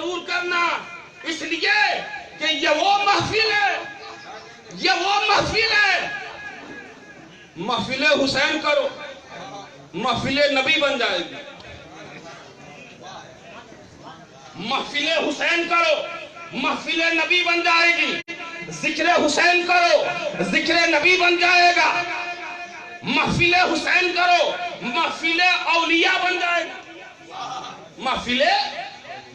ضرور کرنا، اس لیے کہ یہ وہ محفل ہے، یہ وہ محفل ہے۔ محفل حسین کرو، محفل نبی بن جائے گی۔ محفل حسین کرو، محفل نبی بن جائے گی۔ ذکر حسین کرو، ذکر نبی بن جائے گا۔ محفل حسین کرو، محفل اولیاء بن جائے گی، محفل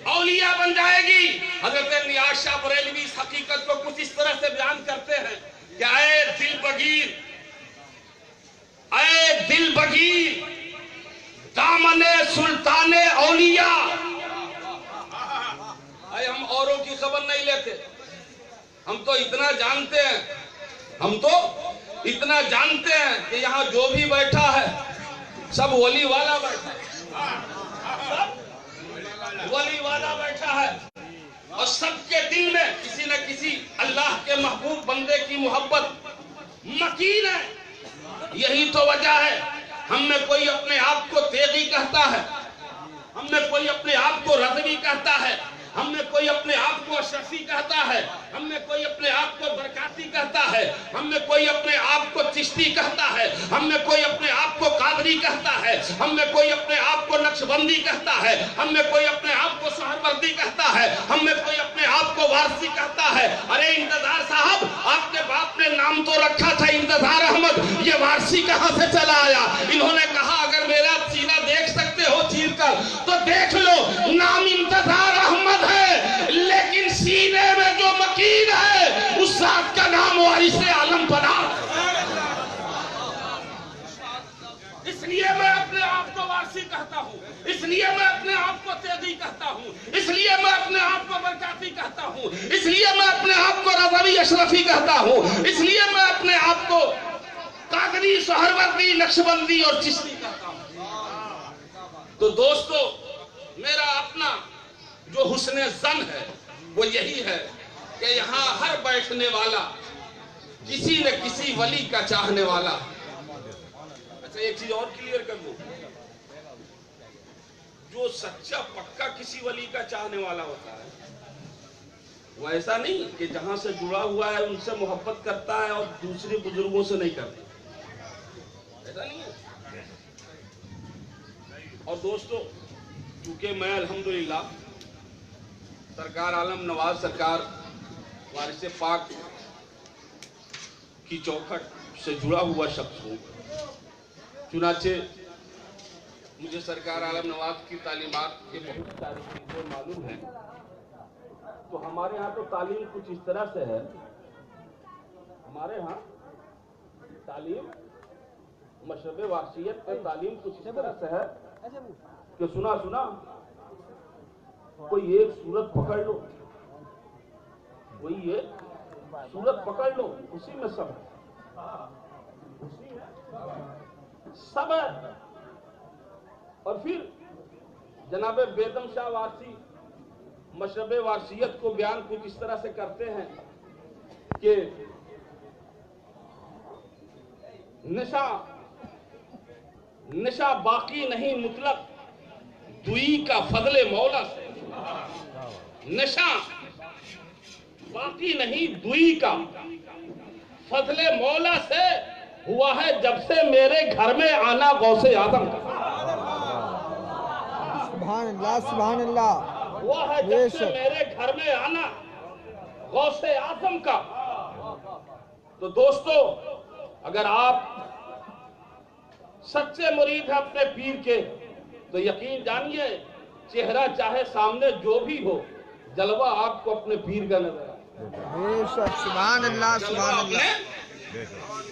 اولیاء بن جائے گی۔ حضرت نیاز شاہ بریلوی اس حقیقت کو کچھ اس طرح سے بیان کرتے ہیں کہ اے دل بگیر، اے دل بگیر، دامن سلطان اولیاء۔ اے ہم اوروں کی خبر نہیں لیتے، ہم تو اتنا جانتے ہیں، ہم تو اتنا جانتے ہیں کہ یہاں جو بھی بیٹھا ہے سب ولی والا بیٹھا ہے، سب ولی والا بیٹھا ہے، اور سب کے دل میں کسی نہ کسی اللہ کے محبوب بندے کی محبت مکین ہے۔ یہی تو وجہ ہے ہم میں کوئی اپنے آپ کو تیغی کہتا ہے، ہم میں کوئی اپنے آپ کو رضوی کہتا ہے، ہم میں کوئی اپنے آپ کو اشرفی کہتا ہے، ہم میں کوئی اپنے آپ کو برکاتی کہتا ہے، ہم میں کوئی اپنے آپ کو چشتی کہتا ہے، ہم میں کوئی اپنے آپ کو قادری کہتا ہے، ہم میں کوئی اپنے آپ کو نقشبندی کہتا ہے، ہم میں کوئی اپنے آپ کو سہروردی کہتا ہے، ہم میں کوئی اپنے آپ کو وارثی کہتا ہے۔ ارے انتظار صاحب، آپ کے باپ نے نام تو رکھا تھا انتظار احمد، یہ وارثی کہاں سے چلا آیا؟ انہوں نے کہا اگر میرا سینہ دیکھ سکتے ہو چیر کر تو دیکھ لو، نام انتظار احمد ہے، لیکن سینے میں جو مکین ہے اس ذات کا نام وارث عالم پناہ۔ اس لیے میں اپنے آپ کو وارثی کہتا ہوں، اس لیے میں اپنے آپ کو تیغی کہتا ہوں، اس لیے میں اپنے آپ کو برکاتی کہتا ہوں، اس لیے میں اپنے آپ کو رضوی اشرفی کہتا ہوں، اس لیے میں اپنے آپ کو قادری سہروردی نقشبندی اور چشتی کہتا ہوں۔ تو دوستو، میرا اپنا جو حسن ظن ہے وہ یہی ہے کہ یہاں ہر بیٹھنے والا کسی نہ کسی ولی کا چاہنے والا۔ اچھا ایک چیز اور کلیئر کر دوں، جو سچا پکا کسی ولی کا چاہنے والا ہوتا ہے وہ ایسا نہیں کہ جہاں سے جڑا ہوا ہے ان سے محبت کرتا ہے اور دوسرے بزرگوں سے نہیں کرتا، ایسا نہیں ہے۔ اور دوستو، چونکہ میں الحمدللہ سرکار عالم نواز سرکار وارث پاک کی چوکھٹ سے جڑا ہوا شخص ہوں، چنانچہ مجھے سرکار عالم نواز کی تعلیمات کے بہت ساری چیزیں معلوم ہیں۔ تو ہمارے ہاں تو تعلیم کچھ اس طرح سے ہے، ہمارے ہاں تعلیم مشرب وارثیت پہ تعلیم کچھ اس طرح سے ہے کہ سنا کوئی ایک صورت پکڑ لو، کوئی ایک صورت پکڑ لو، اسی میں سب ہے، اسی میں سب ہے۔ اور پھر جناب بیدم شاہ وارثی مشرب وارثیت کو بیان کچھ اس طرح سے کرتے ہیں کہ نشہ باقی نہیں مطلق دوئی کا فضل مولا سے، نشہ باقی نہیں دوئی کا فضل مولا سے ہوا ہے جب سے میرے گھر میں آنا غوث اعظم کا۔ سبحان اللہ سبحان اللہ۔ ہوا ہے جب سے میرے گھر میں آنا غوث اعظم کا۔ تو دوستو، اگر آپ سچے مرید ہیں اپنے پیر کے تو یقین جانیے چہرہ چاہے سامنے جو بھی ہو، جلوہ آپ کو اپنے پیر کا نظر آئے گا۔ بے شک، سبحان اللہ سبحان اللہ۔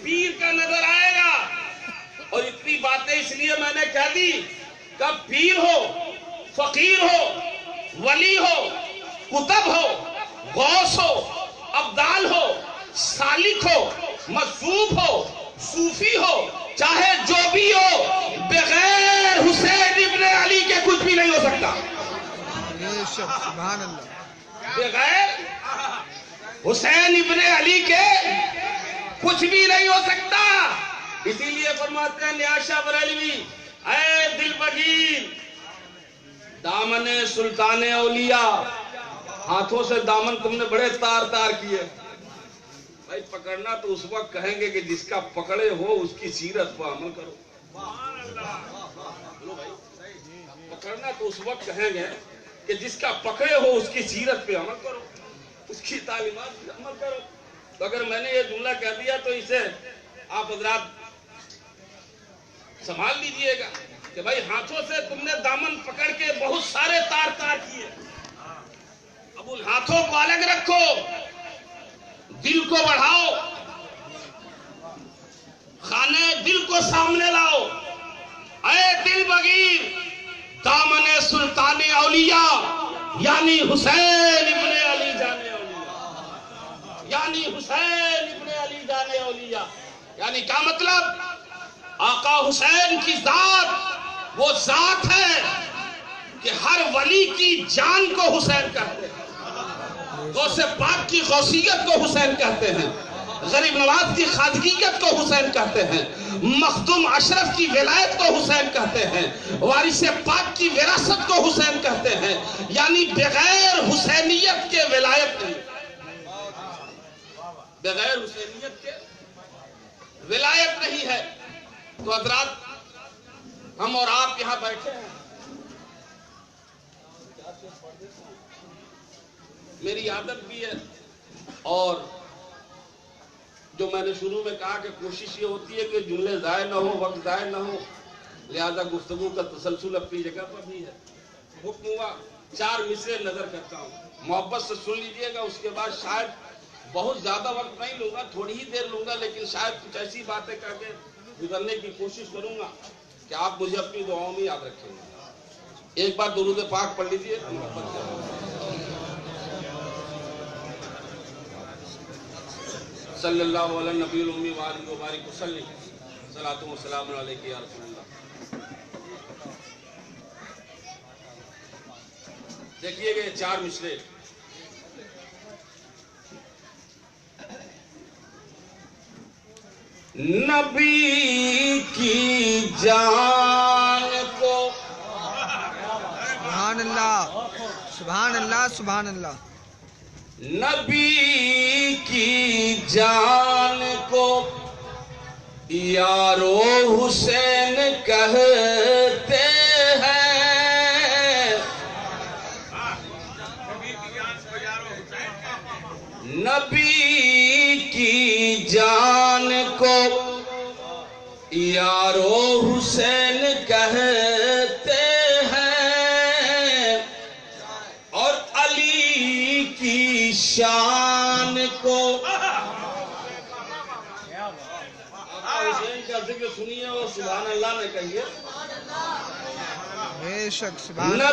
پیر کا نظر آئے گا۔ اور اتنی باتیں اس لیے میں نے کہہ دی کہ پیر ہو، فقیر ہو، ولی ہو، کتب ہو، غوث ہو، ابدال ہو، سالک ہو، مجذوب ہو، صوفی ہو، چاہے جو بھی ہو، بغیر حسین ابن علی کے کچھ بھی نہیں ہو سکتا۔ بے شک، سبحان اللہ۔ بغیر حسین ابن علی کے کچھ بھی نہیں ہو سکتا۔ اسی لیے فرماتے ہیں نیاز شاہ بریلوی، اے دل بگیر، دامن سلطان اولیاء، ہاتھوں سے دامن تم نے بڑے تار تار کیے. بھائی پکڑنا تو اس وقت کہیں گے کہ جس کا پکڑے ہو اس کی سیرت پر عمل کرو. پکڑنا تو اس وقت کہیں گے کہ جس کا پکڑے ہو اس کی سیرت پہ عمل کرو, اس کی تعلیمات پہ عمل کرو. تو اگر میں نے یہ جملہ کہہ دیا تو اسے آپ حضرات سنبھال لیجئے گا کہ بھائی ہاتھوں سے تم نے دامن پکڑ کے بہت سارے تار تار کیے. اب ان ہاتھوں کو الگ رکھو, دل کو بڑھاؤ, خانے دل کو سامنے لاؤ. اے دل بغیر دامن سلطان اولیاء یعنی حسین ابن علی جان اولیاء, یعنی حسین ابن علی جان اولیاء. یعنی کیا مطلب؟ آقا حسین کی ذات وہ ذات ہے کہ ہر ولی کی جان کو حسین کہتے ہیں, غوث پاک کی غوثیت کو حسین کہتے ہیں, غریب نواز کی خواجگیت کو حسین کہتے ہیں, مخدوم اشرف کی ولایت کو حسین کہتے ہیں, وارث پاک کی وراثت کو حسین کہتے ہیں. یعنی بغیر حسینیت کے ولایت نہیں, بغیر حسینیت کے ولایت نہیں ہے. تو حضرات ہم اور آپ یہاں بیٹھے ہیں, میری عادت بھی ہے اور جو میں نے شروع میں کہا کہ کوشش یہ ہوتی ہے کہ جملے ضائع نہ ہو, وقت ضائع نہ ہو, لہذا گفتگو کا تسلسل اپنی جگہ پر بھی ہے. حکم ہوا 4 مصرے نظر کرتا ہوں, محبت سے سن لیجئے گا. اس کے بعد شاید بہت زیادہ وقت نہیں لوں گا, تھوڑی ہی دیر لوں گا, لیکن شاید کچھ ایسی باتیں کر کے گزرنے کی کوشش کروں گا کہ آپ مجھے اپنی دعاؤں میں یاد رکھیں گے. ایک بار درود پاک پڑھ لیجئے. صلی اللہ علیہ نبی الامی وآلہ وبارک وسلم. صلاۃ و سلام علیک یا رسول اللہ. دیکھیے گا 4 مصرے. نبی کی جان کو سبحان اللہ, سبحان اللہ, سبحان اللہ. نبی کی جان کو یارو حسین کہتے ہیں. نبی کی جان کو یارو حسین کہتے ہیں, اور علی کی شان کو حسین کا ذکر سنیے اور سبحان اللہ نے کہیے. بے شک سبحان اللہ.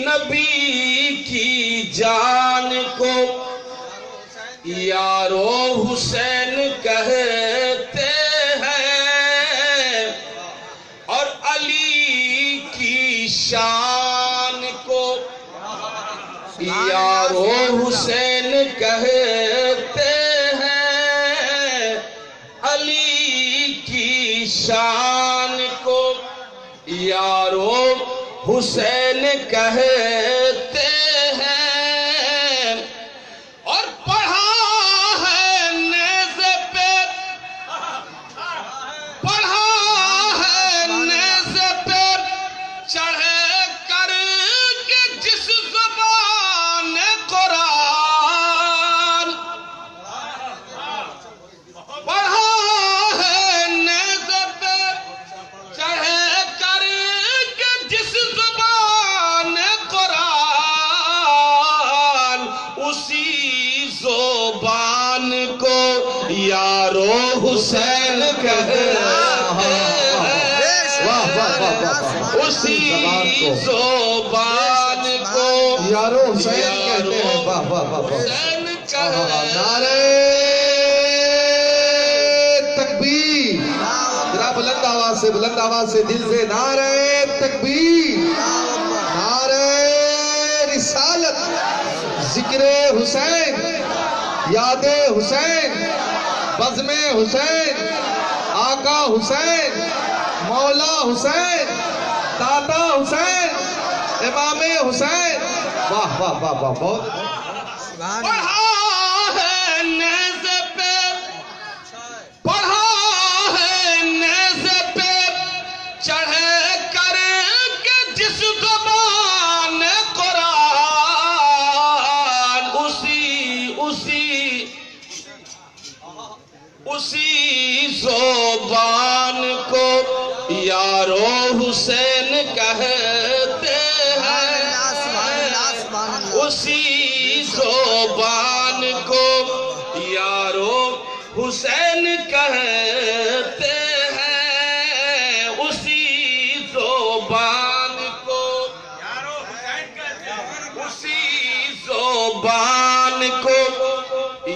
نبی کی جان کو یارو حسین کہتے ہیں, اور علی کی شان کو یارو حسین کہتے ہیں. علی کی شان کو یارو حسین کہتے ہیں. اور پڑھا ہے نیزے پہ, پڑھا ہے نیزے پہ چڑھے کر کے جس زبان قرآن. پڑھا ہے نیزے پہ چڑھے کر کے جس زبان قرآن, اسی زبان کو یارو حسین کہتے ہیں. اسی زبان کو یارو حسین کہتے ہیں. واہ واہ واہ واہ. حسین کہتے ہیں. نعرہ تکبیر. ذرا بلند آواز سے, بلند آواز سے, دل سے. نعرہ تکبیر, نعرہ رسالت, ذکر حسین, یاد حسین, بزم حسین, آقا حسین, مولا حسین, داتا حسین, امام حسین. واہ واہ واہ واہ. بہت سبحان پڑھا اللہ ہے نیزے پہ، پڑھا ہے نیزے پہ چڑھے کر کے جس زبان قرآن، اسی زبان کو یارو حسین کہتے ہیں، اسی زبان کو یارو حسین کہتے ہیں، اسی زبان کو، اسی زبان کو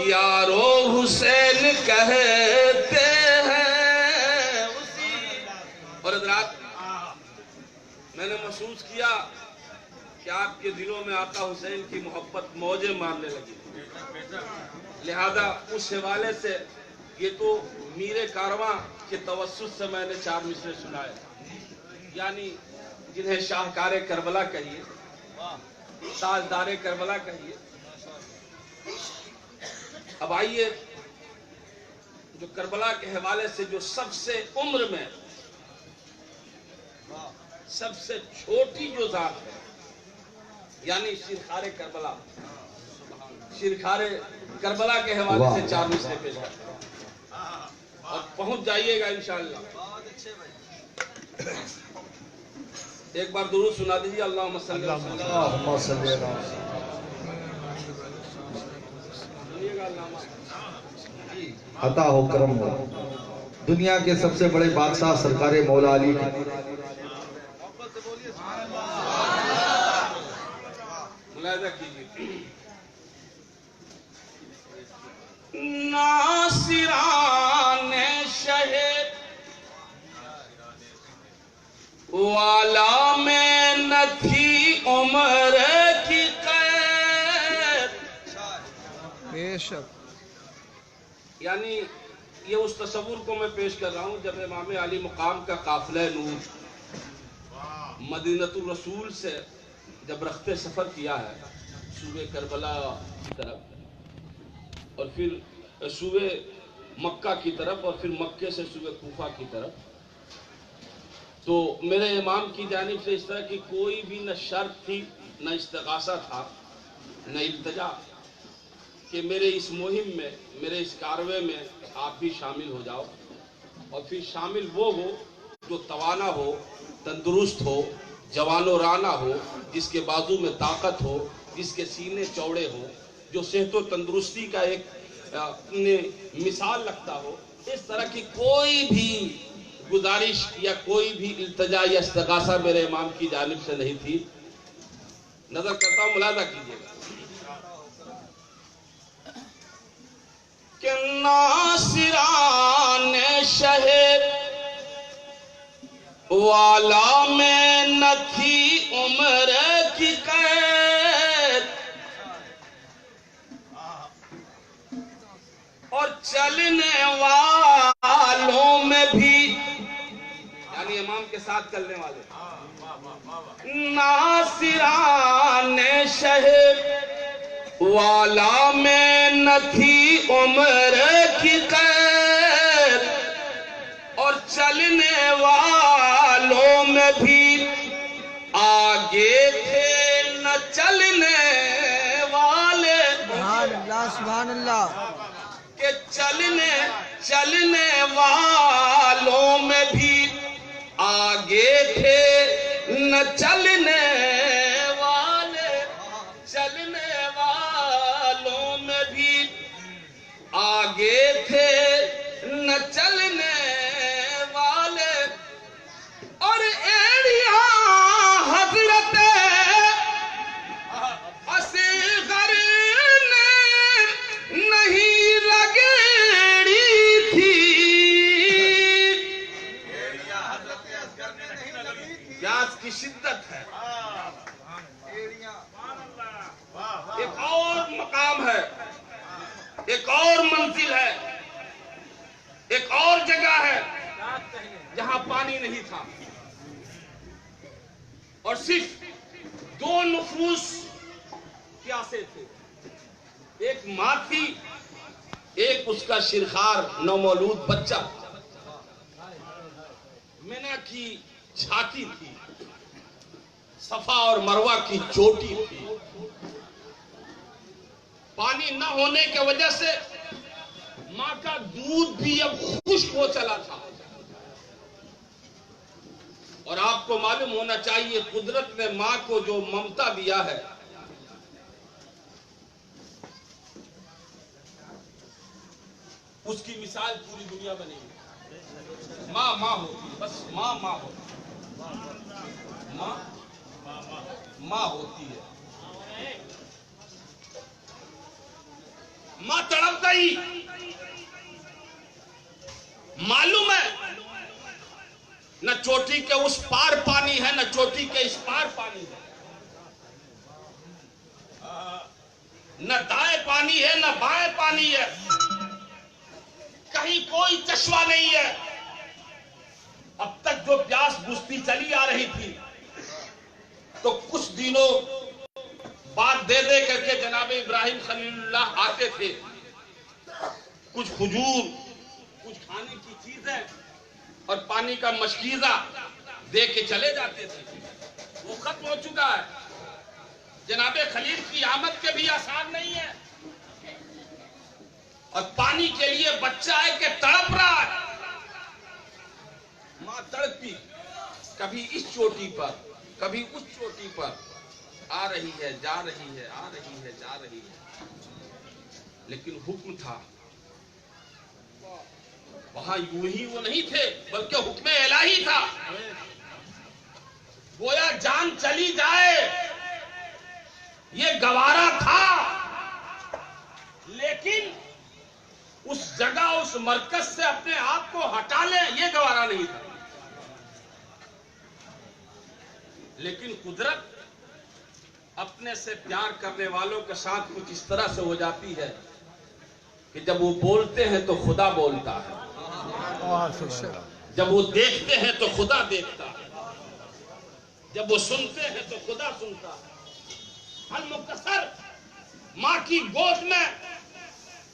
یارو حسین کہتے ہیں، اور حضرات میں نے محسوس کیا کہ آپ کے دلوں میں آقا حسین کی محبت موجیں مارنے لگی، لہذا اس حوالے سے یہ تو میر کارواں کے توسط سے میں نے 4 مصرے سنائے، یعنی جنہیں شاہکار کربلا کہیے، تاجدار کربلا کہیے۔ اب آئیے جو کربلا کے حوالے سے جو سب سے عمر میں سب سے چھوٹی جو ذات ہے، یعنی شیرخوار کربلا، شیرخوار کربلا کے حوالے سے 4 مصرے پیش کرتے ہیں اور پہنچ جائیے گا انشاءاللہ۔ ایک بار درود سنا دیجیے، اللہم صلی اللہ علیہ وسلم۔ عطا ہو کرم ہو دنیا کے سب سے بڑے بادشاہ سرکار مولا علی کی ملاحظہ کیجیے، ناصران شہر والا میں نہ تھی عمر کی قید، بے شک یعنی یہ اس تصور کو میں پیش کر رہا ہوں جب امام علی مقام کا قافلہ نور مدینۃ الرسول سے جب رخت سفر کیا ہے صوبہ کربلا کی طرف اور پھر صوبہ مکہ کی طرف اور پھر مکے سے صوبہ کوفہ کی طرف، تو میرے امام کی جانب سے اس طرح کی کوئی بھی نہ شرط تھی، نہ استغاثہ تھا، نہ التجا کہ میرے اس مہم میں، میرے اس کاروے میں آپ بھی شامل ہو جاؤ، اور پھر شامل وہ ہو جو توانا ہو، تندرست ہو، جوان و رانہ ہو، جس کے بازو میں طاقت ہو، جس کے سینے چوڑے ہو، جو صحت و تندرستی کا ایک مثال لگتا ہو۔ اس طرح کی کوئی بھی گزارش یا کوئی بھی التجا یا استغاثہ میرے امام کی جانب سے نہیں تھی۔ نظر کرتا ہوں، ملاحظہ کیجیے گا کہ ناصران شہر والا میں نہ تھی عمر کی قید، اور چلنے والوں میں بھی، یعنی امام کے ساتھ چلنے والے، ناصران شہر والا میں نہ تھی عمر کی قید، اور چلنے والوں میں بھی آگے تھے نہ چلنے والے، سبحان اللہ سبحان اللہ کہ چلنے والوں میں بھی آگے تھے نہ چلنے والے، چلنے والوں میں بھی آگے تھے نہ چلنے والے، اور ایڑیاں حضرت اصغر نے نہیں رگڑی تھی، پیاس کی شدت ہے۔ ایک اور مقام ہے، ایک اور منزل ہے، ایک اور جگہ ہے جہاں پانی نہیں تھا، اور صرف 2 نفوس پیاسے تھے، ایک ماں تھی، ایک اس کا شرخار نومولود بچہ، مینا کی چھاتی تھی، صفا اور مروہ کی چوٹی تھی. پانی نہ ہونے کی وجہ سے ماں کا دودھ بھی اب خشک ہو چلا تھا. اور آپ کو معلوم ہونا چاہیے قدرت نے ماں کو جو ممتا دیا ہے، اس کی مثال پوری دنیا میں نہیں ہے. ماں ماں ہوتی ہے، بس ماں ماں ہوتی ہے، ماں ماں ہوتی ہے. ماں تڑپ گئی. معلوم ہے نہ چوٹی کے اس پار پانی ہے، نہ چوٹی کے اس پار پانی ہے، نہ دائیں پانی ہے نہ بائیں پانی ہے، کہیں کوئی چشمہ نہیں ہے. اب تک جو پیاس بجھتی چلی آ رہی تھی، تو کچھ دنوں بعد دے دے کر کے جناب ابراہیم خلیل اللہ آتے تھے، کچھ کھجور، کچھ کھانے کی چیزیں اور پانی کا مشکیزہ دے کے چلے جاتے تھے. وہ ختم ہو چکا ہے. جناب خلیل کی آمد کے بھی آثار نہیں ہے، اور پانی کے لیے بچہ ہے کہ تڑپ رہا ہے. ماں تڑپی، کبھی اس چوٹی پر کبھی اس چوٹی پر، آ رہی ہے جا رہی ہے، آ رہی ہے جا رہی ہے. لیکن حکم تھا وہاں. یوں ہی وہ نہیں تھے بلکہ حکم الہی تھا. گویا جان چلی جائے یہ گوارا تھا، لیکن اس جگہ اس مرکز سے اپنے آپ کو ہٹا لیں یہ گوارا نہیں تھا. لیکن قدرت اپنے سے پیار کرنے والوں کے ساتھ کچھ اس طرح سے ہو جاتی ہے کہ جب وہ بولتے ہیں تو خدا بولتا ہے، جب وہ دیکھتے ہیں تو خدا دیکھتا ہے، جب وہ سنتے ہیں تو خدا سنتا ہے. المختصر ماں کی گود میں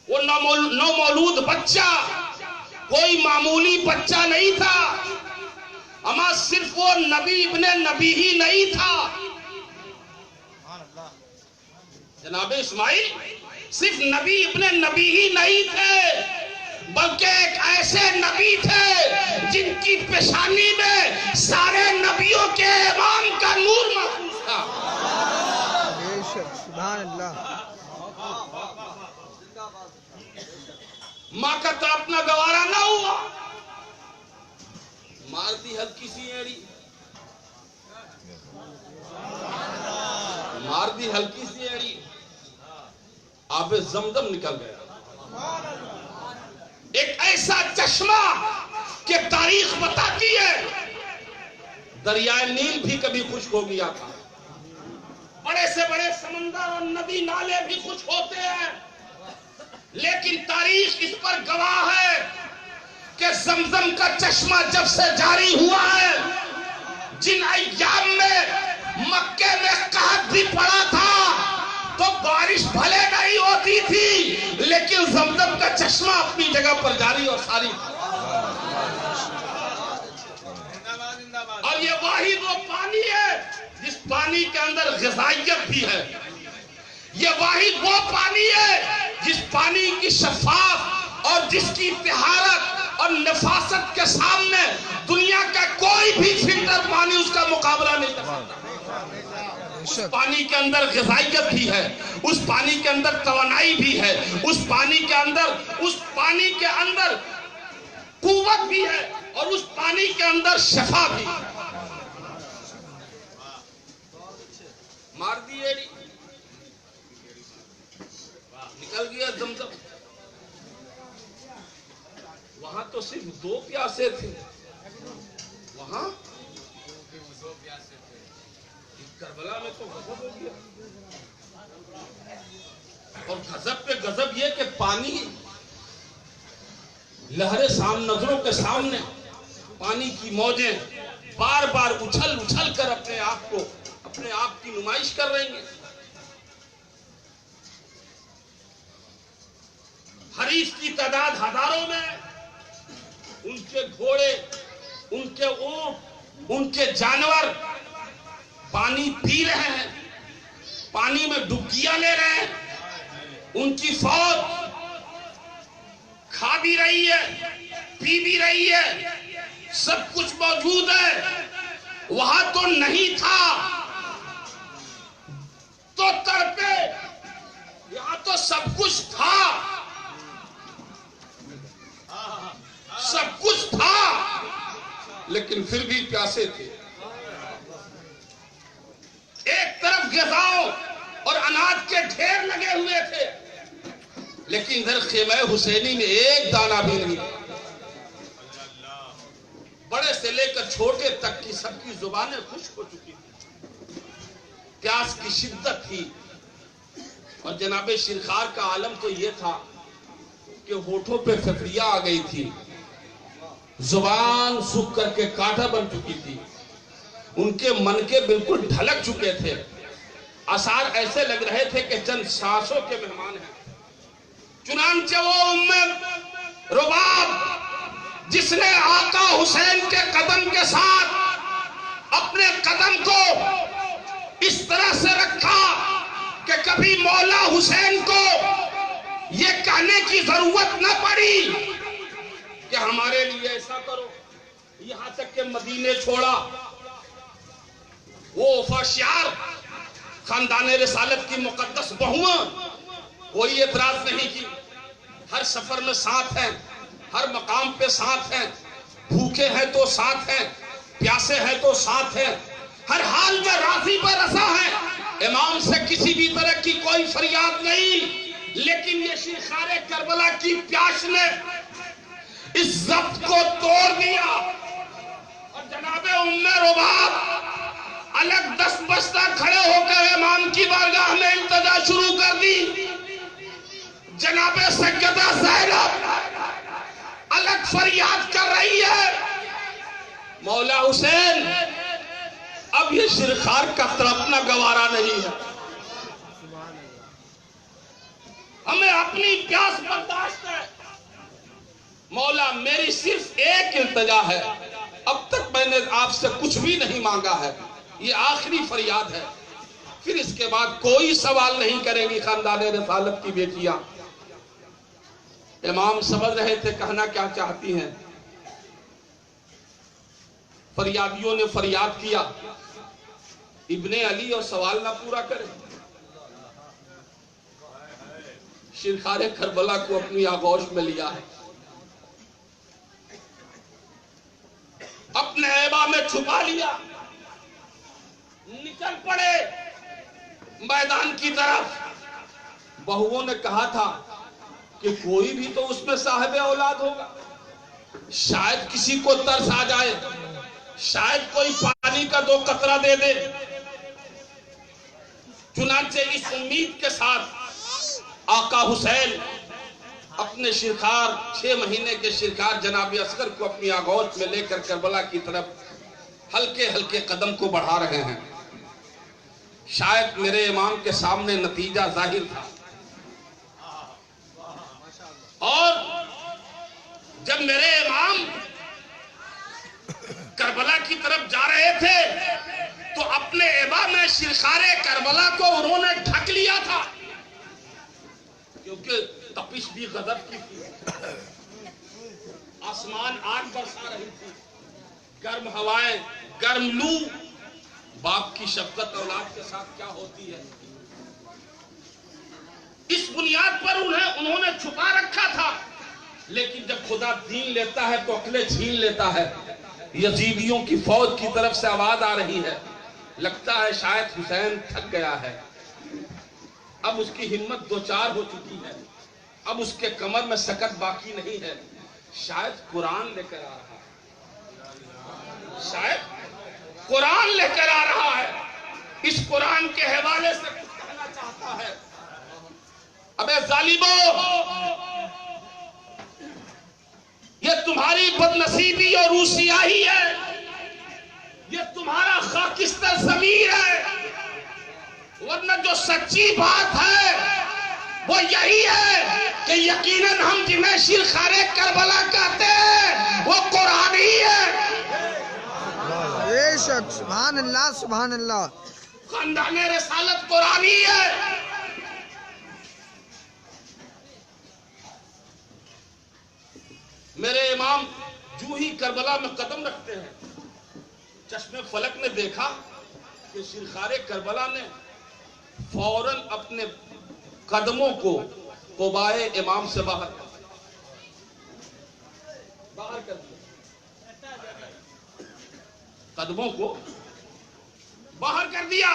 وہ نومولود بچہ کوئی معمولی بچہ نہیں تھا، اما صرف وہ نبی ابن نبی ہی نہیں تھا. جناب اسماعیل صرف نبی ابن نبی ہی نہیں تھے، بلکہ ایک ایسے نبی تھے جن کی پیشانی میں سارے نبیوں کے امام کا نور محفوظ تھا. بے شک سبحان اللہ. ماں کا تڑپنا گوارا نہ ہوا، مار دی ہلکی سی ایڑی، مار دی ہلکی سی ایڑی، آب زمزم نکل گیا. ایک ایسا چشمہ کہ تاریخ بتاتی ہے دریائے نیل بھی کبھی خشک ہو گیا تھا. بڑے سے بڑے سمندر اور ندی نالے بھی خشک ہوتے ہیں، لیکن تاریخ اس پر گواہ ہے کہ زمزم کا چشمہ جب سے جاری ہوا ہے، جن ایام میں مکے میں قحط بھی پڑا تھا تو بارش بھلے نہیں ہوتی تھی، لیکن زمزم کا چشمہ اپنی جگہ پر جاری اور ساری تھا. اور یہ واحد وہ پانی ہے جس پانی کے اندر غذائیت بھی ہے. یہ واحد وہ پانی ہے جس پانی کی شفاف اور جس کی طہارت اور نفاست کے سامنے دنیا کا کوئی بھی فلٹر پانی اس کا مقابلہ نہیں کر سکتا. اس پانی کے اندر غذائیت بھی ہے، اس پانی کے اندر توانائی بھی ہے، اس پانی کے اندر قوت بھی ہے، اور اس پانی کے اندر شفا بھی. مار دی ایڑی، نکل گیا زمزم. وہاں تو صرف 2 پیاسے تھے، وہاں کربلا میں تو غضب ہو گیا. اور غضب پہ غضب یہ کہ پانی لہریں نظروں کے سامنے، پانی کی موجیں بار بار اچھل اچھل کر اپنے آپ کی نمائش کر رہی ہیں. حریص کی تعداد ہزاروں میں، ان کے گھوڑے، ان کے اونٹ، ان کے جانور پانی پی رہے ہیں، پانی میں ڈبکیاں لے رہے ہیں، ان کی فوج کھا بھی رہی ہے، پی بھی رہی ہے، سب کچھ موجود ہے۔ وہاں تو نہیں تھا تو تڑپے، یہاں تو سب کچھ تھا، سب کچھ تھا، لیکن پھر بھی پیاسے تھے۔ ایک طرف غذاؤں اور اناج کے ڈھیر لگے ہوئے تھے، لیکن ادھر خیمہ حسینی میں ایک دانہ بھی نہیں۔ بڑے سے لے کر چھوٹے تک کی سب کی زبانیں خشک ہو چکی تھی، پیاس کی شدت تھی۔ اور جناب شیرخوار کا عالم تو یہ تھا کہ ہونٹوں پہ ففریاں آ گئی تھی، زبان سوکھ کر کے کانٹا بن چکی تھی، ان کے من کے بالکل ڈھلک چکے تھے، آثار ایسے لگ رہے تھے کہ چند سانسوں کے مہمان ہیں۔ چنانچہ وہ ام رباب جس نے آقا حسین کے قدم کے ساتھ اپنے قدم کو اس طرح سے رکھا کہ کبھی مولا حسین کو یہ کہنے کی ضرورت نہ پڑی کہ ہمارے لیے ایسا کرو، یہاں تک کہ مدینے چھوڑا۔ وہ وفاشیار خاندان رسالت کی مقدس بہویں کوئی اعتراض نہیں کی، ہر سفر میں ساتھ ہیں، ہر مقام پہ ساتھ ہیں، بھوکے ہیں تو ساتھ ہیں، پیاسے ہیں تو ساتھ ہیں، ہر حال میں راضی پر رضا ہیں۔ امام سے کسی بھی طرح کی کوئی فریاد نہیں، لیکن یہ شیرخوار کربلا کی پیاس نے اس ضبط کو توڑ دیا، اور جناب ام رباب الگ دست بستہ کھڑے ہو کر امام کی بارگاہ میں التجا شروع کر دی۔ جناب سیدہ زینب الگ فریاد کر رہی ہے، مولا حسین اب یہ شیرخوار کا تڑپنا گوارا نہیں ہے، ہمیں اپنی پیاس برداشت ہے۔ مولا میری صرف ایک التجا ہے، اب تک میں نے آپ سے کچھ بھی نہیں مانگا ہے، یہ آخری فریاد ہے، پھر اس کے بعد کوئی سوال نہیں کریں گی خاندان رسالت کی بیٹیاں۔ امام سمجھ رہے تھے کہنا کیا چاہتی ہیں، فریادیوں نے فریاد کیا، ابن علی اور سوال نہ پورا کرے۔ شیرخوار کربلا کو اپنی آغوش میں لیا ہے، اپنے عیبا میں چھپا لیا، نکل پڑے میدان کی طرف۔ بہووں نے کہا تھا کہ کوئی بھی تو اس میں صاحب اولاد ہوگا، شاید کسی کو ترس آ جائے، شاید کوئی پانی کا دو قطرہ دے دے۔ چنانچہ اس امید کے ساتھ آقا حسین اپنے شیرخوار 6 مہینے کے شیرخوار جناب اصغر کو اپنی آغوش میں لے کر کربلا کی طرف ہلکے ہلکے قدم کو بڑھا رہے ہیں۔ شاید میرے امام کے سامنے نتیجہ ظاہر تھا، اور جب میرے امام کربلا کی طرف جا رہے تھے تو اپنے عیبا میں شیرخوار کربلا کو انہوں نے ڈھک لیا تھا، کیونکہ تپش بھی غضب کی تھی، آسمان آگ برسا رہی تھی، گرم ہوائیں، گرم لو۔ باپ کی شفقت اولاد کے ساتھ کیا ہوتی ہے، اس بنیاد پر انہوں نے چھپا رکھا تھا، لیکن جب خدا دین لیتا ہے تو عقلیں چھین لیتا ہے۔ یزیدیوں کی فوج کی طرف سے آواز آ رہی ہے، لگتا ہے شاید حسین تھک گیا ہے، اب اس کی ہمت دوچار ہو چکی ہے، اب اس کے کمر میں سکت باقی نہیں ہے، شاید قرآن لے کر آ رہا ہے، شاید قرآن لے کر آ رہا ہے، اس قرآن کے حوالے سے کچھ کہنا چاہتا ہے۔ ابے ظالمو، یہ تمہاری بدنصیبی اور روسیاہی ہے، یہ تمہارا خاکستر ضمیر ہے، ورنہ جو سچی بات ہے وہ یہی ہے کہ یقیناً ہم جنہیں شیرخوار کربلا کہتے ہیں وہ قرآن ہی ہے. بے شک. سبحان اللہ سبحان اللہ. خاندان رسالت قرآن ہی ہے. میرے امام جو ہی کربلا میں قدم رکھتے ہیں چشم فلک نے دیکھا کہ شیرخوار کربلا نے فوراً اپنے قدموں کو قبائے امام سے باہر کر دیا. قدموں کو باہر کر دیا.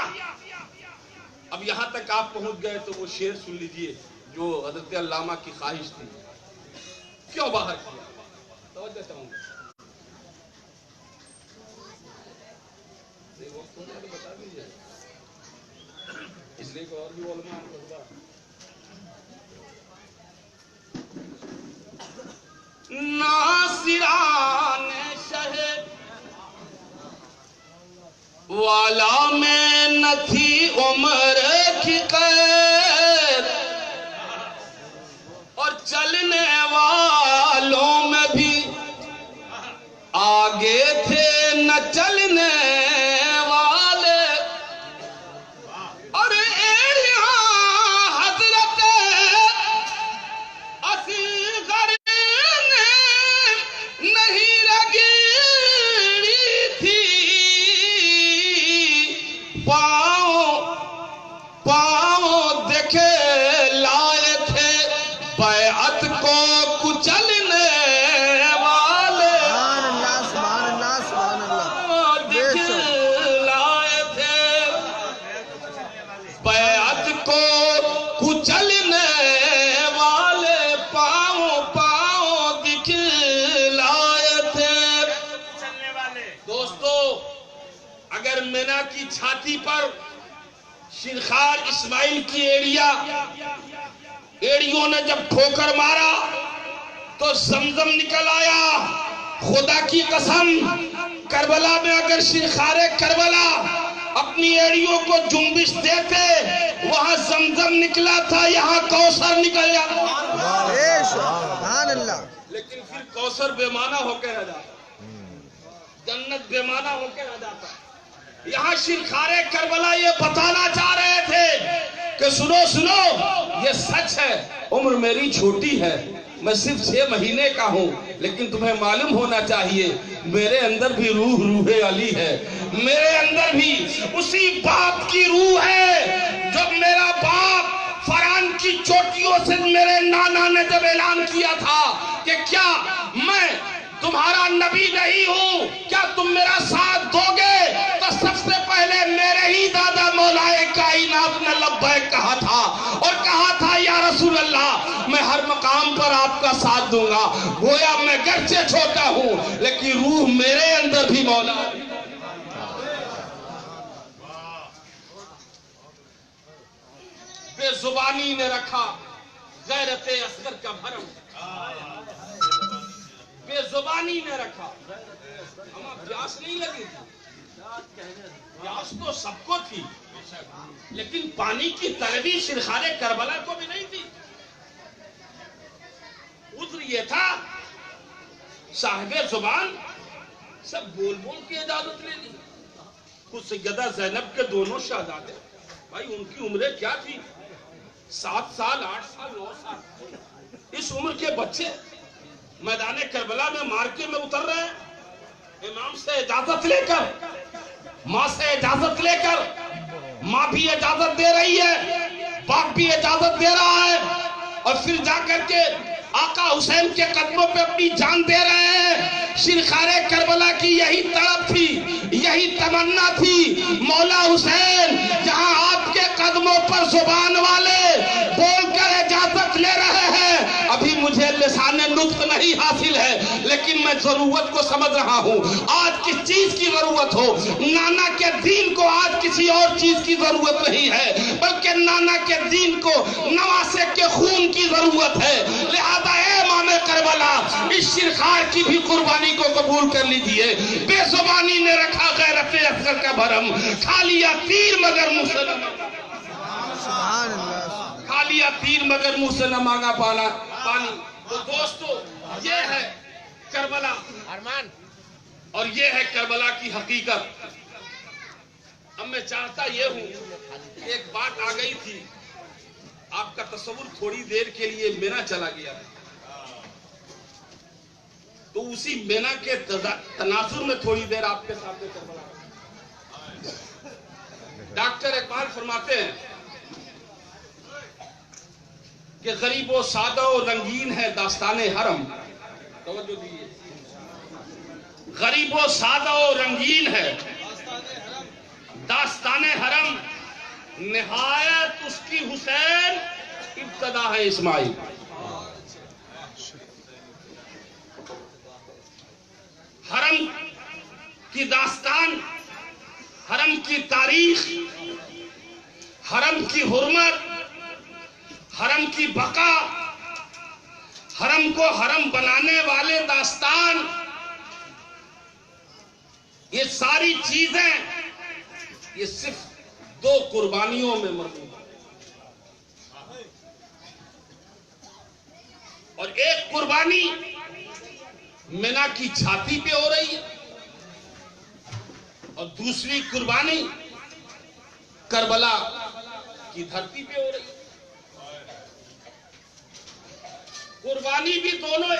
اب یہاں تک آپ پہنچ گئے تو وہ شعر سن لیجئے جو حضرت علامہ کی خواہش تھی. کیوں باہر کیا؟ توجہ چاہوں گا. بتا دیجیے اس لیے کہ اور بھی علماء ناصران شہر والا میں نہ تھی عمر کی قید اور چلنے والوں میں بھی آگے تھے نہ چلنے والے. اور یہاں حضرت اصغر نے نہیں رگڑی تھی پاؤں دیکھے لائے تھے بیعت کو کچلنے والے. سبحان اللہ سبحان اللہ. دیکھے لائے تھے بیعت کو کچلنے والے. پاؤں دکھلائے تھے. دوستو اگر مینا کی چھاتی پر شیرخوار اسماعیل کی ایڑیوں نے جب ٹھوکر مارا تو زمزم نکل آیا. خدا کی قسم کربلا میں اگر شیرخوار کربلا اپنی ایڑیوں کو جنبش دیتے وہاں زمزم نکلا تھا, یہاں کوثر نکل جاتا. بے شک. سبحان اللہ. لیکن پھر کوثر بے معنی ہو کے رہ جاتا, جنت بے معنی ہو کے رہ جاتا. یہاں شیرخوار کربلا یہ بتانا چاہ رہے تھے کہ سنو یہ سچ ہے. عمر میری چھوٹی ہے, میں صرف 6 مہینے کا ہوں, لیکن تمہیں معلوم ہونا چاہیے میرے اندر بھی روح علی ہے. میرے اندر بھی اسی باپ کی روح ہے. جب میرا باپ فران کی چوٹیوں سے میرے نانا نے جب اعلان کیا تھا کہ کیا میں تمہارا نبی نہیں ہوں, کیا تم میرا ساتھ دو گے, تو سب سے پہلے میرے ہی دادا مولائے کائنات نے لبیک کہا تھا اور کہا تھا یا رسول اللہ میں ہر مقام پر آپ کا ساتھ دوں گا. گویا میں گرچہ چھوٹا ہوں لیکن روح میرے اندر بھی مولا. بے زبانی نے رکھا غیرت اصغر کا بھرم, بے زبانی نے رکھا. ہمیں پیاس نہیں لگی تھی, پیاس تو سب کو تھی, لیکن پانی کی طلبی شیرخوار کربلا کو بھی نہیں تھی. عذر یہ تھا صاحب زبان سب بول کے اجازت لے لی. خود سیدہ زینب کے دونوں شہزادے, بھائی ان کی عمریں کیا تھی, 7 سال 8 سال 9 سال. اس عمر کے بچے میدان کربلا میں مارکے میں اتر رہے ہیں. امام سے اجازت لے کر, ماں سے اجازت لے کر, ماں بھی اجازت دے رہی ہے, باپ بھی اجازت دے رہا ہے, اور پھر جا کر کے آقا حسین کے قدموں پہ اپنی جان دے رہے ہیں. شیرخوار کربلا کی یہی طلب تھی, یہی تمنا تھی, مولا حسین جہاں آپ کے قدموں پر زبان والے بول کر اجازت لے رہے ہیں, ابھی مجھے لسان نطق نہیں حاصل ہے لیکن میں ضرورت کو سمجھ رہا ہوں. آج کس چیز کی ضرورت ہو, نانا کے دین کو آج کسی اور چیز کی ضرورت نہیں ہے, بلکہ نانا کے دین کو نواسے کے خون کی ضرورت ہے. لہذا اے امام کربلا اس شیرخوار کی بھی قربانی کو قبول کر لیجئے. بے زبانی نے رکھا غیرت اصغر کا بھرم, کھا لیا تیر مگر مسلم, سبحان اللہ. کھا لیا دیا تیر مگر منہ سے نہ مانگا پانی. تو دوستو یہ ہے کربلا اور یہ ہے کربلا کی حقیقت. اب میں چاہتا یہ ہوں، ایک بات آ گئی تھی، آپ کا تصور تھوڑی دیر کے لیے مینا چلا گیا، تو اسی مینا کے تناظر میں تھوڑی دیر آپ کے سامنے کربلا. ڈاکٹر اقبال فرماتے ہیں کہ غریب و سادہ و رنگین ہے داستان حرم. توجہ دیجیے، غریب و سادہ و رنگین ہے داستان حرم، نہایت اس کی حسین، ابتدا ہے اسماعیل. حرم کی داستان، حرم کی تاریخ، حرم کی حرمت، حرم کی بقا، حرم کو حرم بنانے والے داستان، یہ ساری چیزیں یہ صرف 2 قربانیوں میں مربوط ہے. اور ایک قربانی مینا کی چھاتی پہ ہو رہی ہے اور دوسری قربانی کربلا کی دھرتی پہ ہو رہی ہے. قربانی بھی دونوں